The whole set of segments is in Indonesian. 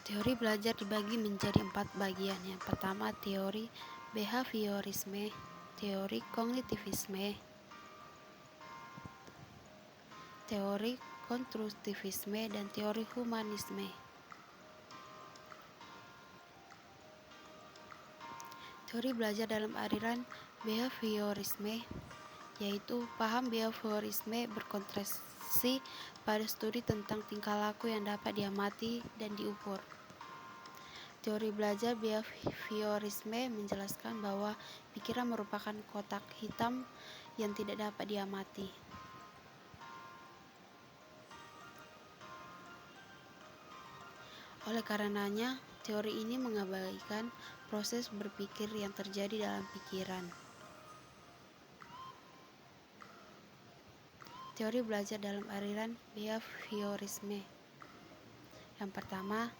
Teori belajar dibagi menjadi 4 bagian. Yang pertama, teori behaviorisme, teori kognitivisme, teori konstruktivisme, dan teori humanisme. Teori belajar dalam aliran behaviorisme, yaitu paham behaviorisme berkonsentrasi pada studi tentang tingkah laku yang dapat diamati dan diukur. Teori belajar behaviorisme menjelaskan bahwa pikiran merupakan kotak hitam yang tidak dapat diamati. Oleh karenanya, teori ini mengabaikan proses berpikir yang terjadi dalam pikiran. Teori belajar dalam aliran behaviorisme. Yang pertama,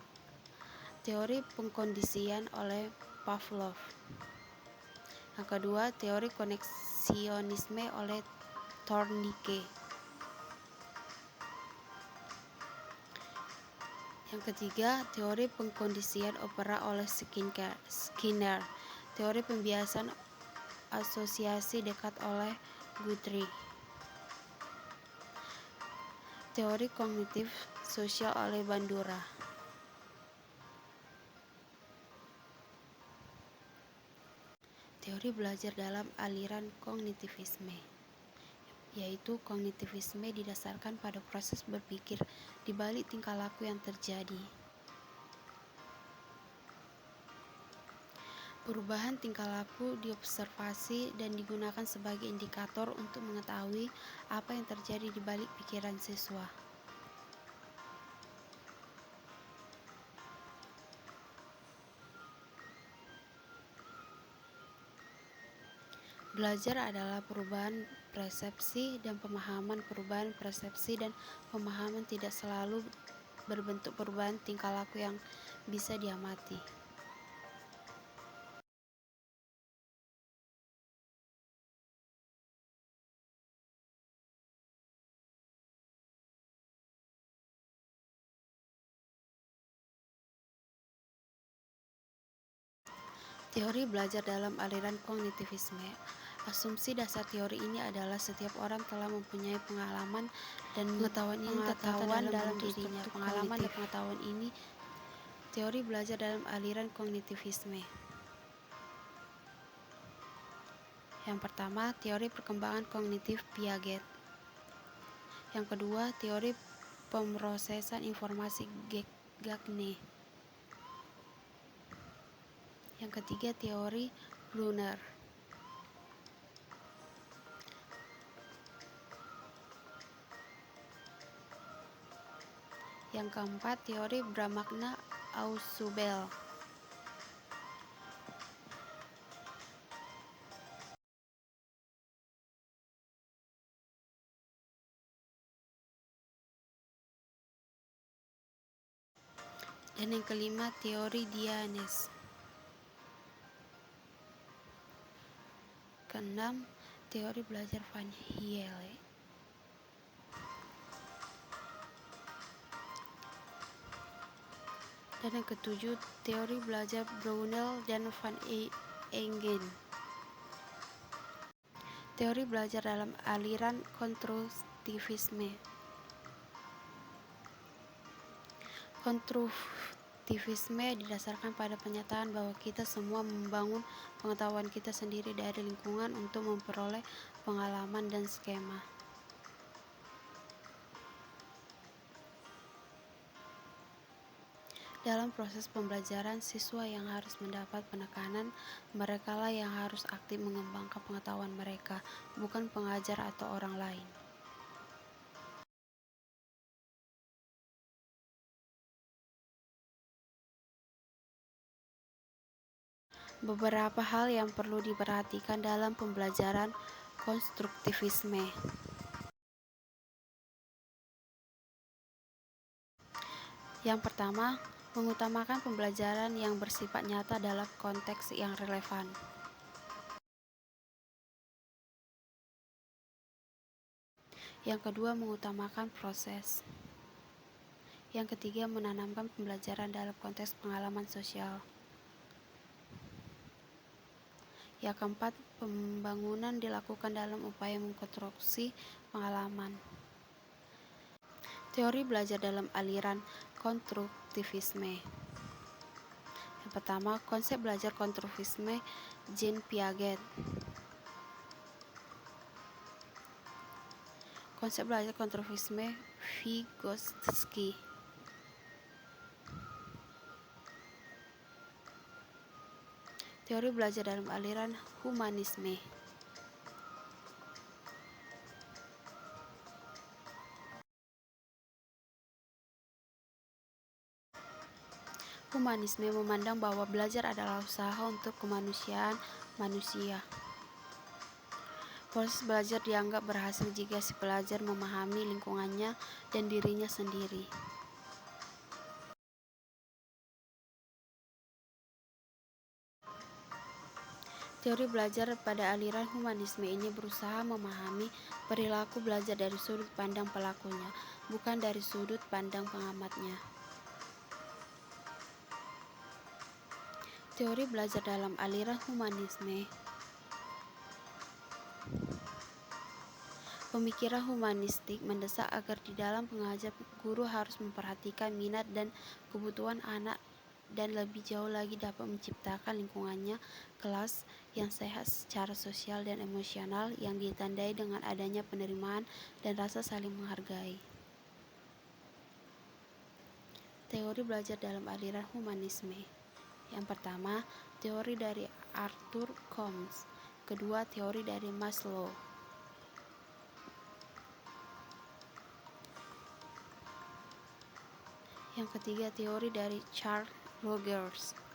teori pengkondisian oleh Pavlov. Yang kedua, teori koneksionisme oleh Thorndike. Yang ketiga, teori pengkondisian opera oleh Skinner. Teori pembiasan asosiasi dekat oleh Guthrie. Teori kognitif sosial oleh Bandura. Teori belajar dalam aliran kognitivisme, yaitu kognitivisme didasarkan pada proses berpikir di balik tingkah laku yang terjadi. Perubahan tingkah laku diobservasi dan digunakan sebagai indikator untuk mengetahui apa yang terjadi di balik pikiran siswa. Belajar adalah perubahan persepsi dan pemahaman. Perubahan persepsi dan pemahaman tidak selalu berbentuk perubahan tingkah laku yang bisa diamati. Teori belajar dalam aliran kognitivisme. Asumsi dasar teori ini adalah setiap orang telah mempunyai pengalaman dan pengetahuan ini tertata dalam dirinya. Pengalaman dan pengetahuan ini teori belajar dalam aliran kognitivisme. Yang pertama, teori perkembangan kognitif Piaget. Yang kedua, teori pemrosesan informasi Gagne. Yang ketiga, teori Brunner. Yang keempat, teori Bramagna-Ausubel. Dan yang kelima, teori Dianes. Keenam, teori belajar Van Hiele. Dan yang ketujuh, teori belajar Brownell dan Van Engen. Teori belajar dalam aliran konstruktivisme. Konstruktivisme didasarkan pada pernyataan bahwa kita semua membangun pengetahuan kita sendiri dari lingkungan untuk memperoleh pengalaman dan skema. Dalam proses pembelajaran, siswa yang harus mendapat penekanan, merekalah yang harus aktif mengembangkan pengetahuan mereka, bukan pengajar atau orang lain. Beberapa hal yang perlu diperhatikan dalam pembelajaran konstruktivisme. Yang pertama, mengutamakan pembelajaran yang bersifat nyata dalam konteks yang relevan. Yang kedua, mengutamakan proses. Yang ketiga, menanamkan pembelajaran dalam konteks pengalaman sosial. Yang keempat, pembangunan dilakukan dalam upaya mengkonstruksi pengalaman. Teori belajar dalam aliran konstruktivisme. Yang pertama, konsep belajar konstruktivisme Jean Piaget. Konsep belajar konstruktivisme Vygotsky. Teori belajar dalam aliran humanisme. Humanisme memandang bahwa belajar adalah usaha untuk kemanusiaan manusia. Proses belajar dianggap berhasil jika si pelajar memahami lingkungannya dan dirinya sendiri. Teori belajar pada aliran humanisme ini berusaha memahami perilaku belajar dari sudut pandang pelakunya, bukan dari sudut pandang pengamatnya. Teori belajar dalam aliran humanisme. Pemikiran humanistik mendesak agar di dalam pengajar guru harus memperhatikan minat dan kebutuhan anak dan lebih jauh lagi dapat menciptakan lingkungannya kelas yang sehat secara sosial dan emosional yang ditandai dengan adanya penerimaan dan rasa saling menghargai. Teori belajar dalam aliran humanisme. Yang pertama, teori dari Arthur Combs. Kedua, teori dari Maslow. Yang ketiga, teori dari Carl Rogers.